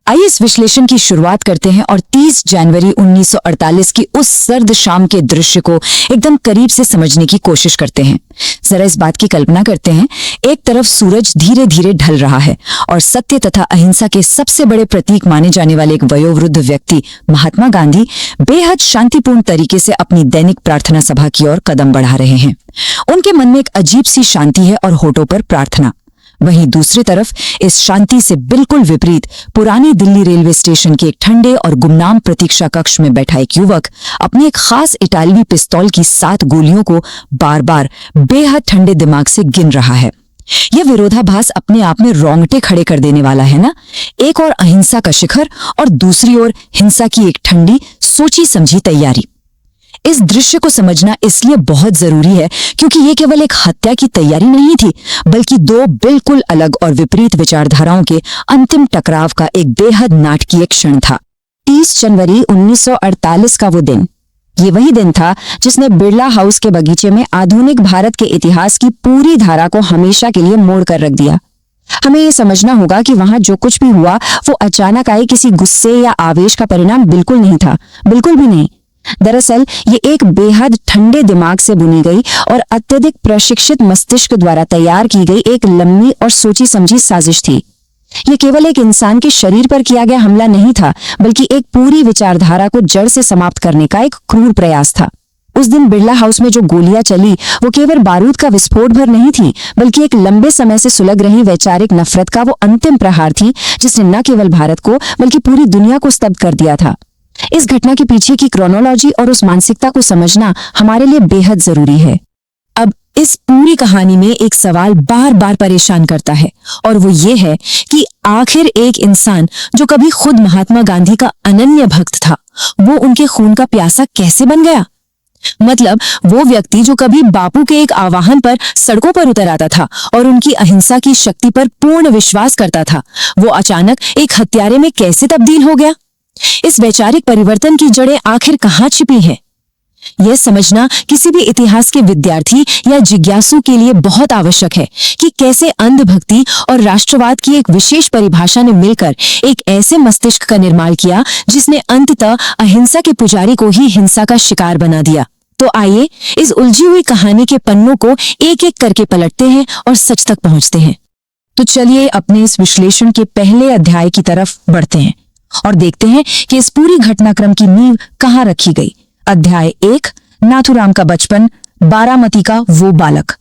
आइए इस विश्लेषण की शुरुआत करते हैं और 30 जनवरी 1948 की उस सर्द शाम के दृश्य को एकदम करीब से समझने की कोशिश करते हैं। जरा इस बात की कल्पना करते हैं, एक तरफ सूरज धीरे धीरे ढल रहा है और सत्य तथा अहिंसा के सबसे बड़े प्रतीक माने जाने वाले एक वयोवृद्ध व्यक्ति महात्मा गांधी बेहद शांतिपूर्ण तरीके से अपनी दैनिक प्रार्थना सभा की ओर कदम बढ़ा रहे हैं। उनके मन में एक अजीब सी शांति है और होठों पर प्रार्थना। वहीं दूसरी तरफ इस शांति से बिल्कुल विपरीत पुरानी दिल्ली रेलवे स्टेशन के एक ठंडे और गुमनाम प्रतीक्षा कक्ष में बैठा एक युवक अपनी एक खास इटालवी पिस्तौल की 7 गोलियों को बार बार बेहद ठंडे दिमाग से गिन रहा है। यह विरोधाभास अपने आप में रोंगटे खड़े कर देने वाला है ना। एक और अहिंसा का शिखर और दूसरी ओर हिंसा की एक ठंडी सोची समझी तैयारी। इस दृश्य को समझना इसलिए बहुत जरूरी है क्योंकि ये केवल एक हत्या की तैयारी नहीं थी, बल्कि 2 बिल्कुल अलग और विपरीत विचारधाराओं के अंतिम टकराव का एक बेहद नाटकीय क्षण था। 30 जनवरी 1948 का वो दिन, ये वही दिन था जिसने बिरला हाउस के बगीचे में आधुनिक भारत के इतिहास की पूरी धारा को हमेशा के लिए मोड़ कर रख दिया। हमें ये समझना होगा कि वहां जो कुछ भी हुआ वो अचानक आए किसी गुस्से या आवेश का परिणाम बिल्कुल नहीं था, बिल्कुल भी नहीं। दरअसल ये एक बेहद ठंडे दिमाग से बुनी गई और अत्यधिक प्रशिक्षित मस्तिष्क द्वारा तैयार की गई एक लंबी और सोची समझी साजिश थी। ये केवल एक इंसान के शरीर पर किया गया हमला नहीं था, बल्कि एक पूरी विचारधारा को जड़ से समाप्त करने का एक क्रूर प्रयास था। उस दिन बिरला हाउस में जो गोलियां चली वो केवल बारूद का विस्फोट भर नहीं थी, बल्कि एक लंबे समय से सुलग रही वैचारिक नफरत का वो अंतिम प्रहार थी जिसने न केवल भारत को बल्कि पूरी दुनिया को स्तब्ध कर दिया था। इस घटना के पीछे की क्रोनोलॉजी और उस मानसिकता को समझना हमारे लिए बेहद जरूरी है। अब इस पूरी कहानी में एक सवाल बार बार परेशान करता है और वो ये है कि आखिर एक इंसान जो कभी खुद महात्मा गांधी का अनन्य भक्त था, वो उनके खून का प्यासा कैसे बन गया? मतलब वो व्यक्ति जो कभी बापू के एक आह्वान पर सड़कों पर उतर आता था और उनकी अहिंसा की शक्ति पर पूर्ण विश्वास करता था, वो अचानक एक हत्यारे में कैसे तब्दील हो गया? इस वैचारिक परिवर्तन की जड़ें आखिर कहां छिपी हैं? यह समझना किसी भी इतिहास के विद्यार्थी या जिज्ञासु के लिए बहुत आवश्यक है कि कैसे अंधभक्ति और राष्ट्रवाद की एक विशेष परिभाषा ने मिलकर एक ऐसे मस्तिष्क का निर्माण किया जिसने अंततः अहिंसा के पुजारी को ही हिंसा का शिकार बना दिया। तो आइए इस उलझी हुई कहानी के पन्नों को एक एक करके पलटते हैं और सच तक पहुंचते हैं। तो चलिए अपने इस विश्लेषण के पहले अध्याय की तरफ बढ़ते हैं और देखते हैं कि इस पूरी घटनाक्रम की नींव कहाँ रखी गई। अध्याय 1, नाथूराम का बचपन, बारामती का वो बालक।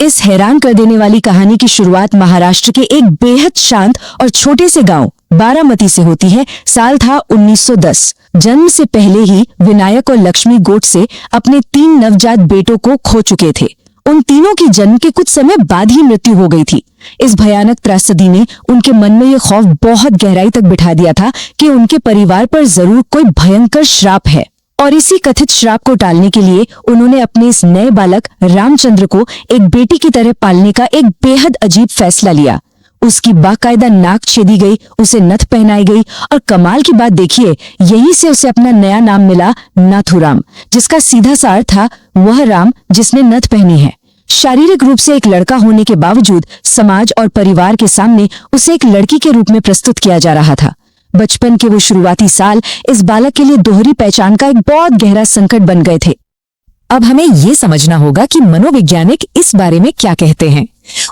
इस हैरान कर देने वाली कहानी की शुरुआत महाराष्ट्र के एक बेहद शांत और छोटे से गांव बारामती से होती है। साल था 1910। जन्म से पहले ही विनायक और लक्ष्मी गोडसे अपने 3 नवजात बेटों को खो चुके थे। उन तीनों की जन्म के कुछ समय बाद ही मृत्यु हो गई थी। इस भयानक त्रासदी ने उनके मन में यह खौफ बहुत गहराई तक बिठा दिया था कि उनके परिवार पर जरूर कोई भयंकर श्राप है, और इसी कथित श्राप को टालने के लिए उन्होंने अपने इस नए बालक रामचंद्र को एक बेटी की तरह पालने का एक बेहद अजीब फैसला लिया। उसकी बाकायदा नाक छेदी गई, उसे नथ पहनाई गई और कमाल की बात देखिए, यहीं से उसे अपना नया नाम मिला, नाथूराम, जिसका सीधा सा अर्थ था वह राम जिसने नथ पहनी है। शारीरिक रूप से एक लड़का होने के बावजूद समाज और परिवार के सामने उसे एक लड़की के रूप में प्रस्तुत किया जा रहा था। बचपन के वो शुरुआती साल इस बालक के लिए दोहरी पहचान का एक बहुत गहरा संकट बन गए थे। अब हमें ये समझना होगा कि मनोवैज्ञानिक इस बारे में क्या कहते हैं।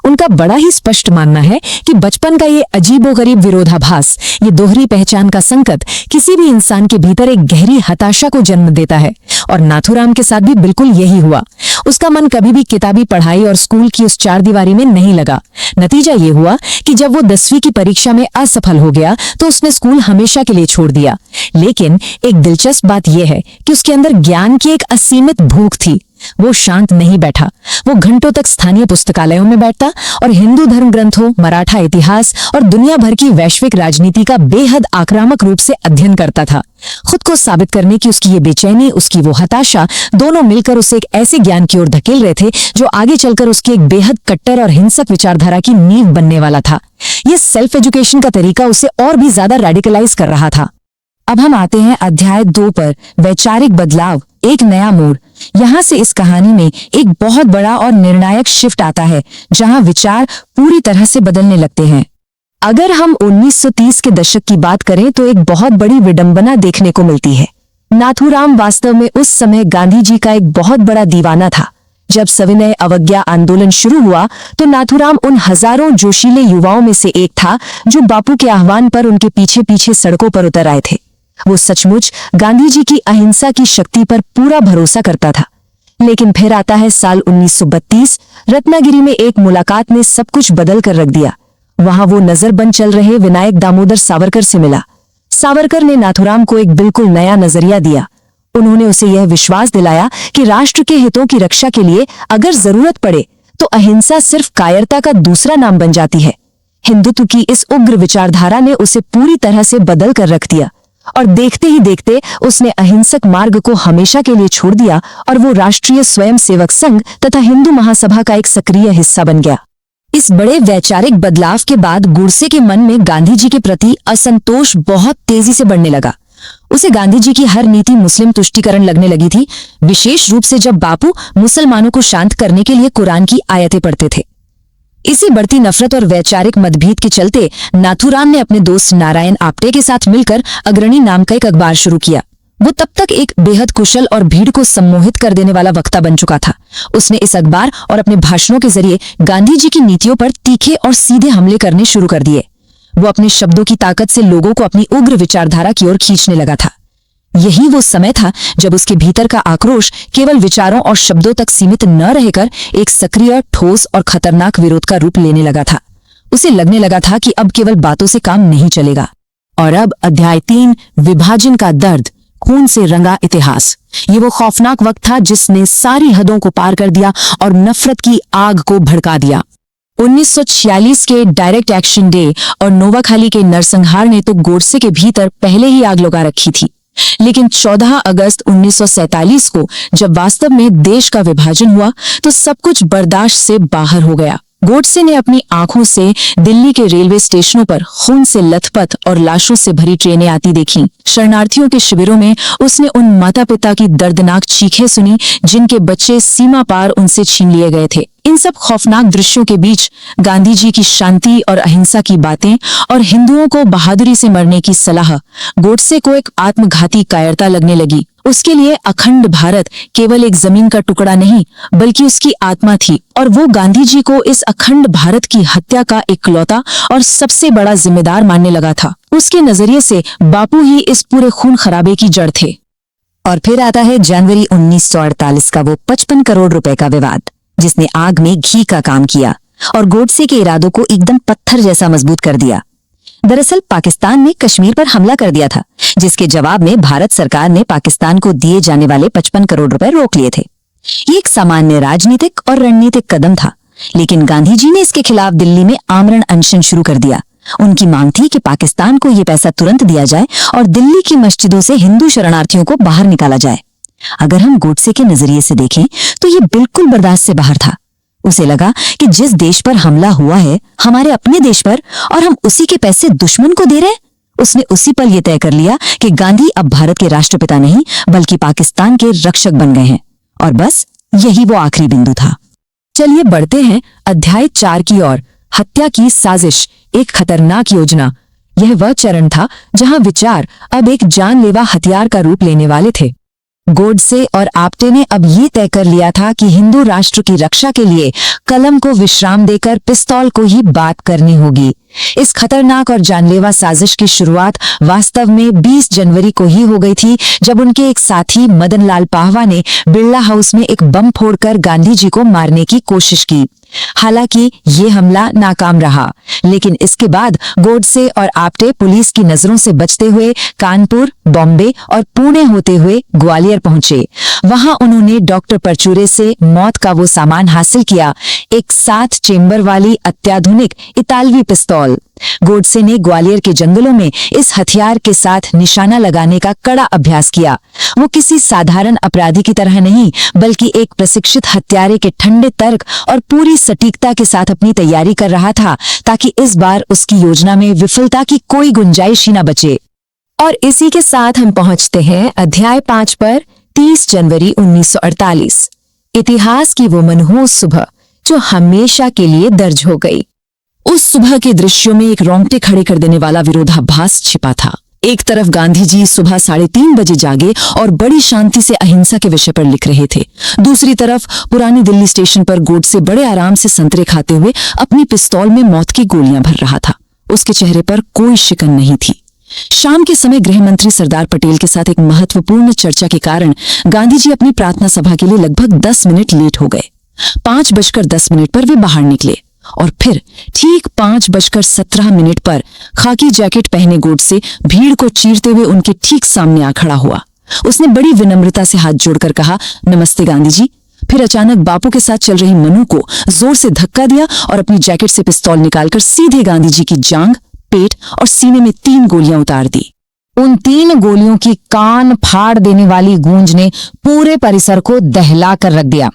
उनका बड़ा ही स्पष्ट मानना है कि बचपन का ये अजीबोगरीब विरोधाभास, ये दोहरी पहचान का संकट किसी भी इंसान के भीतर एक गहरी हताशा को जन्म देता है, और नाथूराम के साथ भी बिल्कुल यही हुआ। उसका मन कभी भी किताबी पढ़ाई और स्कूल की उस 4 दीवारी में नहीं लगा। नतीजा ये हुआ कि जब वो 10वीं की परीक्षा में असफल हो गया तो उसने स्कूल हमेशा के लिए छोड़ दिया। लेकिन एक दिलचस्प बात यह है कि उसके अंदर ज्ञान की एक असीमित भूख थी। वो शांत नहीं बैठा। वो घंटों तक स्थानीय पुस्तकालयों में बैठता और हिंदू धर्म ग्रंथों, मराठा इतिहास और दुनिया भर की वैश्विक राजनीति का बेहद आक्रामक रूप से अध्ययन करता था। खुद को साबित करने की उसकी ये बेचैनी, उसकी वो हताशा, दोनों मिलकर उसे एक ऐसे ज्ञान की ओर धकेल रहे थे जो आगे चलकर उसकी एक बेहद कट्टर और हिंसक विचारधारा की नींव बनने वाला था। ये सेल्फ एजुकेशन का तरीका उसे और भी ज्यादा रेडिकलाइज कर रहा था। अब हम आते हैं अध्याय 2 पर, वैचारिक बदलाव, एक नया मोड़। यहाँ से इस कहानी में एक बहुत बड़ा और निर्णायक शिफ्ट आता है जहाँ विचार पूरी तरह से बदलने लगते हैं। अगर हम 1930 के दशक की बात करें तो एक बहुत बड़ी विडंबना देखने को मिलती है। नाथूराम वास्तव में उस समय गांधी जी का एक बहुत बड़ा दीवाना था। जब सविनय अवज्ञा आंदोलन शुरू हुआ तो नाथूराम उन हजारों जोशीले युवाओं में से एक था जो बापू के आह्वान पर उनके पीछे पीछे सड़कों पर उतर आए थे। वो सचमुच गांधी जी की अहिंसा की शक्ति पर पूरा भरोसा करता था। लेकिन फिर आता है साल 1932। रत्नागिरी में एक मुलाकात ने सब कुछ बदल कर रख दिया। वहां वो नजरबंद चल रहे विनायक दामोदर सावरकर से मिला। सावरकर ने नाथूराम को एक बिल्कुल नया नजरिया दिया। उन्होंने उसे यह विश्वास दिलाया कि राष्ट्र के हितों की रक्षा के लिए अगर जरूरत पड़े तो अहिंसा सिर्फ कायरता का दूसरा नाम बन जाती है। हिंदुत्व की इस उग्र विचारधारा ने उसे पूरी तरह से बदल कर रख दिया और देखते ही देखते उसने अहिंसक मार्ग को हमेशा के लिए छोड़ दिया और वो राष्ट्रीय स्वयंसेवक संघ तथा हिंदू महासभा का एक सक्रिय हिस्सा बन गया। इस बड़े वैचारिक बदलाव के बाद गोडसे के मन में गांधी जी के प्रति असंतोष बहुत तेजी से बढ़ने लगा। उसे गांधी जी की हर नीति मुस्लिम तुष्टीकरण लगने लगी थी, विशेष रूप से जब बापू मुसलमानों को शांत करने के लिए कुरान की आयतें पढ़ते थे। इसी बढ़ती नफरत और वैचारिक मतभेद के चलते नाथूराम ने अपने दोस्त नारायण आप्टे के साथ मिलकर अग्रणी नाम का एक अखबार शुरू किया। वो तब तक एक बेहद कुशल और भीड़ को सम्मोहित कर देने वाला वक्ता बन चुका था। उसने इस अखबार और अपने भाषणों के जरिए गांधी जी की नीतियों पर तीखे और सीधे हमले करने शुरू कर दिए। वो अपने शब्दों की ताकत से लोगों को अपनी उग्र विचारधारा की ओर खींचने लगा था। यही वो समय था जब उसके भीतर का आक्रोश केवल विचारों और शब्दों तक सीमित न रहकर एक सक्रिय, ठोस और खतरनाक विरोध का रूप लेने लगा था। उसे लगने लगा था कि अब केवल बातों से काम नहीं चलेगा। और अब अध्याय 3, विभाजन का दर्द, खून से रंगा इतिहास। ये वो खौफनाक वक्त था जिसने सारी हदों को पार कर दिया और नफरत की आग को भड़का दिया। 1946 के डायरेक्ट एक्शन डे और नोवाखाली के नरसंहार ने तो गोडसे के भीतर पहले ही आग लगा रखी थी। लेकिन 14 अगस्त 1947 को जब वास्तव में देश का विभाजन हुआ तो सब कुछ बर्दाश्त से बाहर हो गया। गोडसे ने अपनी आंखों से दिल्ली के रेलवे स्टेशनों पर खून से लथपथ और लाशों से भरी ट्रेनें आती देखीं। शरणार्थियों के शिविरों में उसने उन माता पिता की दर्दनाक चीखें सुनी जिनके बच्चे सीमा पार उनसे छीन लिए गए थे। इन सब खौफनाक दृश्यों के बीच गांधी जी की शांति और अहिंसा की बातें और हिंदुओं को बहादुरी से मरने की सलाह गोडसे को एक आत्मघाती कायरता लगने लगी। उसके लिए अखंड भारत केवल एक जमीन का टुकड़ा नहीं बल्कि उसकी आत्मा थी और वो गांधी जी को इस अखंड भारत की हत्या का इकलौता और सबसे बड़ा जिम्मेदार मानने लगा था। उसके नजरिए से बापू ही इस पूरे खून खराबे की जड़ थे। और फिर आता है जनवरी 1948 का वो 55 करोड़ रुपए का विवाद, जिसने आग में घी का काम किया और गोडसे के इरादों को एकदम पत्थर जैसा मजबूत कर दिया। दरअसल पाकिस्तान ने कश्मीर पर हमला कर दिया था, जिसके जवाब में भारत सरकार ने पाकिस्तान को दिए जाने वाले 55 करोड़ रुपए रोक लिए थे। ये एक सामान्य राजनीतिक और रणनीतिक कदम था, लेकिन गांधी जी ने इसके खिलाफ दिल्ली में आमरण अनशन शुरू कर दिया। उनकी मांग थी कि पाकिस्तान को ये पैसा तुरंत दिया जाए और दिल्ली की मस्जिदों से हिंदू शरणार्थियों को बाहर निकाला जाए। अगर हम गोडसे के नजरिए से देखें तो ये बिल्कुल बर्दाश्त से बाहर था। उसे लगा कि जिस देश पर हमला हुआ है हमारे अपने देश पर, और हम उसी के पैसे दुश्मन को दे रहे हैं। उसने उसी पल ये तय कर लिया कि गांधी अब भारत के राष्ट्रपिता नहीं बल्कि पाकिस्तान के रक्षक बन गए हैं, और बस यही वो आखिरी बिंदु था। चलिए बढ़ते हैं अध्याय 4 की ओर, हत्या की साजिश, एक खतरनाक योजना। यह वह चरण था जहां विचार अब एक जानलेवा हथियार का रूप लेने वाले थे। गोडसे और आप्टे ने अब ये तय कर लिया था कि हिंदू राष्ट्र की रक्षा के लिए कलम को विश्राम देकर पिस्तौल को ही बात करनी होगी। इस खतरनाक और जानलेवा साजिश की शुरुआत वास्तव में 20 जनवरी को ही हो गई थी, जब उनके एक साथी मदन लाल पाहवा ने बिरला हाउस में एक बम फोड़कर गांधी जी को मारने की कोशिश की। हालांकि ये हमला नाकाम रहा, लेकिन इसके बाद गोडसे और आप्टे पुलिस की नजरों से बचते हुए कानपुर, बॉम्बे और पुणे होते हुए ग्वालियर पहुंचे। वहां उन्होंने डॉक्टर परचूरे से मौत का वो सामान हासिल किया, एक 7 चेंबर वाली अत्याधुनिक इतालवी पिस्तौल। गोडसे ने ग्वालियर के जंगलों में इस हथियार के साथ निशाना लगाने का कड़ा अभ्यास किया। वो किसी साधारण अपराधी की तरह नहीं बल्कि एक प्रशिक्षित हत्यारे के ठंडे तर्क और पूरी सटीकता के साथ अपनी तैयारी कर रहा था, ताकि इस बार उसकी योजना में विफलता की कोई गुंजाइश ही न बचे। और इसी के साथ हम पहुंचते हैं अध्याय 5 पर, 30 जनवरी 1948, इतिहास की वो मनहूस सुबह जो हमेशा के लिए दर्ज हो गई। उस सुबह के दृश्यों में एक रोंगटे खड़े कर देने वाला विरोधाभास छिपा था। एक तरफ गांधी जी सुबह 3:30 बजे जागे और बड़ी शांति से अहिंसा के विषय पर लिख रहे थे। दूसरी तरफ पुरानी दिल्ली स्टेशन पर गोडसे बड़े आराम से संतरे खाते हुए अपनी पिस्तौल में मौत की गोलियां भर रहा था। उसके चेहरे पर कोई शिकन नहीं थी। शाम के समय गृह मंत्री सरदार पटेल के साथ एक महत्वपूर्ण चर्चा के कारण गांधी जी अपनी प्रार्थना सभा के लिए लगभग 10 मिनट लेट हो गए। 5:10 पर वे बाहर निकले और फिर ठीक 5:17 पर खाकी जैकेट पहने गोडसे भीड़ को चीरते हुए उनके ठीक सामने आ खड़ा हुआ। उसने बड़ी विनम्रता से हाथ जोड़कर कहा, नमस्ते गांधी जी। फिर अचानक बापू के साथ चल रही मनु को जोर से धक्का दिया और अपनी जैकेट से पिस्तौल निकालकर सीधे गांधी जी की जांघ, पेट और सीने में 3 गोलियां उतार दी। उन 3 गोलियों की कान फाड़ देने वाली गूंज ने पूरे परिसर को दहला कर रख दिया।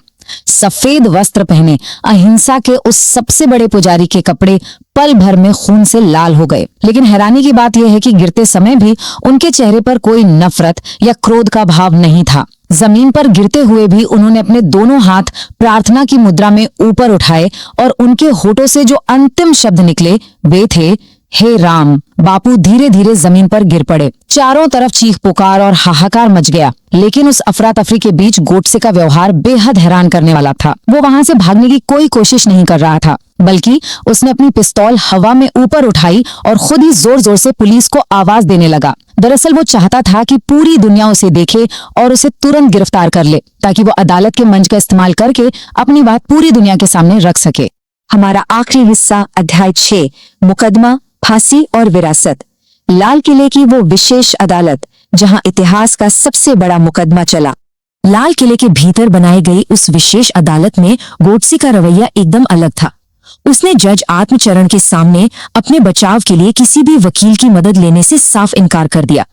सफेद वस्त्र पहने अहिंसा के उस सबसे बड़े पुजारी के कपड़े पल भर में खून से लाल हो गए। लेकिन हैरानी की बात यह है कि गिरते समय भी उनके चेहरे पर कोई नफरत या क्रोध का भाव नहीं था। जमीन पर गिरते हुए भी उन्होंने अपने दोनों हाथ प्रार्थना की मुद्रा में ऊपर उठाए और उनके होठों से जो अंतिम शब्द निकले वे थे, हे राम। बापू धीरे धीरे जमीन पर गिर पड़े। चारों तरफ चीख पुकार और हाहाकार मच गया। लेकिन उस अफरा तफरी के बीच गोडसे का व्यवहार बेहद हैरान करने वाला था। वो वहां से भागने की कोई कोशिश नहीं कर रहा था, बल्कि उसने अपनी पिस्तौल हवा में ऊपर उठाई और खुद ही जोर जोर से पुलिस को आवाज देने लगा। दरअसल वो चाहता था कि पूरी दुनिया उसे देखे और उसे तुरंत गिरफ्तार कर ले, ताकि वो अदालत के मंच का इस्तेमाल करके अपनी बात पूरी दुनिया के सामने रख सके। हमारा आखिरी हिस्सा अध्याय 6, मुकदमा, फांसी और विरासत। लाल किले की वो विशेष अदालत जहां इतिहास का सबसे बड़ा मुकदमा चला। लाल किले के भीतर बनाई गई उस विशेष अदालत में गोडसे का रवैया एकदम अलग था। उसने जज आत्मचरण के सामने अपने बचाव के लिए किसी भी वकील की मदद लेने से साफ इनकार कर दिया।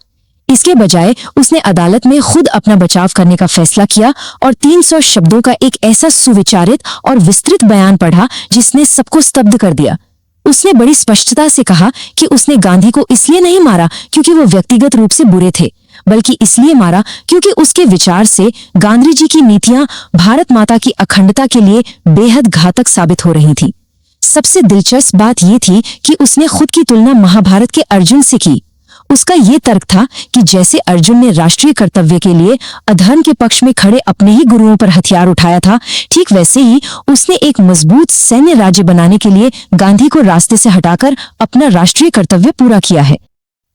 इसके बजाय उसने अदालत में खुद अपना बचाव करने का फैसला किया और 300 शब्दों का एक ऐसा सुविचारित और विस्तृत बयान पढ़ा जिसने सबको स्तब्ध कर दिया। उसने बड़ी स्पष्टता से कहा कि उसने गांधी को इसलिए नहीं मारा क्योंकि वो व्यक्तिगत रूप से बुरे थे, बल्कि इसलिए मारा क्योंकि उसके विचार से गांधी जी की नीतियां भारत माता की अखंडता के लिए बेहद घातक साबित हो रही थी। सबसे दिलचस्प बात यह थी कि उसने खुद की तुलना महाभारत के अर्जुन से की। उसका ये तर्क था कि जैसे अर्जुन ने राष्ट्रीय कर्तव्य के लिए अधर्म के पक्ष में खड़े अपने ही गुरुओं पर हथियार उठाया था, ठीक वैसे ही उसने एक मजबूत सैन्य राज्य बनाने के लिए गांधी को रास्ते से हटाकर अपना राष्ट्रीय कर्तव्य पूरा किया है।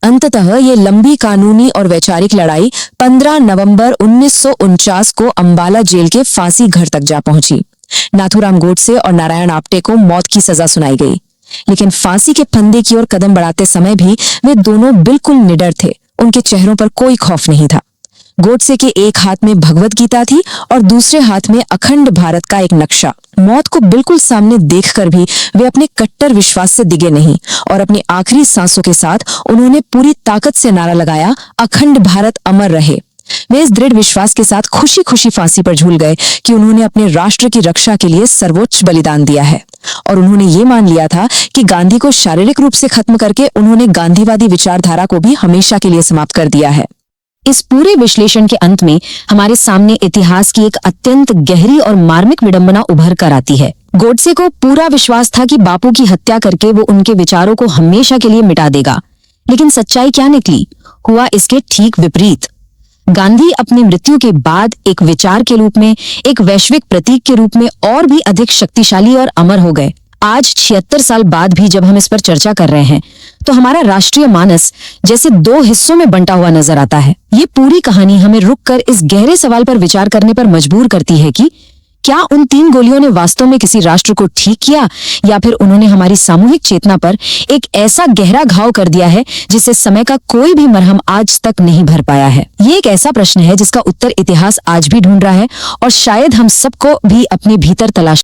अंततः ये लंबी कानूनी और वैचारिक लड़ाई 15 नवंबर 1949 को अंबाला जेल के फांसी घर तक जा पहुंची। नाथूराम गोडसे और नारायण आप्टे को मौत की सजा सुनाई गई, लेकिन फांसी के फंदे की ओर कदम बढ़ाते समय भी वे दोनों बिल्कुल निडर थे। उनके चेहरों पर कोई खौफ नहीं था। गोडसे के एक हाथ में भगवत गीता थी और दूसरे हाथ में अखंड भारत का एक नक्शा। मौत को बिल्कुल सामने देखकर भी वे अपने कट्टर विश्वास से दिगे नहीं और अपनी आखिरी सांसों के साथ उन्होंने पूरी ताकत से नारा लगाया, अखंड भारत अमर रहे। वे इस दृढ़ विश्वास के साथ खुशी खुशी फांसी पर झूल गए कि उन्होंने अपने राष्ट्र की रक्षा के लिए सर्वोच्च बलिदान दिया है और उन्होंने ये मान लिया था कि गांधी को शारीरिक रूप से खत्म करके उन्होंने गांधीवादी विचारधारा को भी हमेशा के लिए समाप्त कर दिया है। इस पूरे विश्लेषण के अंत में हमारे सामने इतिहास की एक अत्यंत गहरी और मार्मिक विडंबना उभर कर आती है। गोडसे को पूरा विश्वास था कि बापू की हत्या करके वो उनके विचारों को हमेशा के लिए मिटा देगा, लेकिन सच्चाई क्या निकली? हुआ इसके ठीक विपरीत। गांधी अपनी मृत्यु के बाद एक विचार के रूप में, एक वैश्विक प्रतीक के रूप में और भी अधिक शक्तिशाली और अमर हो गए। आज 76 साल बाद भी जब हम इस पर चर्चा कर रहे हैं तो हमारा राष्ट्रीय मानस जैसे 2 हिस्सों में बंटा हुआ नजर आता है। ये पूरी कहानी हमें रुककर इस गहरे सवाल पर विचार करने पर मजबूर करती है कि क्या उन 3 गोलियों ने वास्तव में किसी राष्ट्र को ठीक किया, या फिर उन्होंने हमारी सामूहिक चेतना पर एक ऐसा गहरा घाव कर दिया है जिसे समय का कोई भी मरहम आज तक नहीं भर पाया है। ये एक ऐसा प्रश्न है जिसका उत्तर इतिहास आज भी ढूंढ रहा है और शायद हम सबको भी अपने भीतर तलाश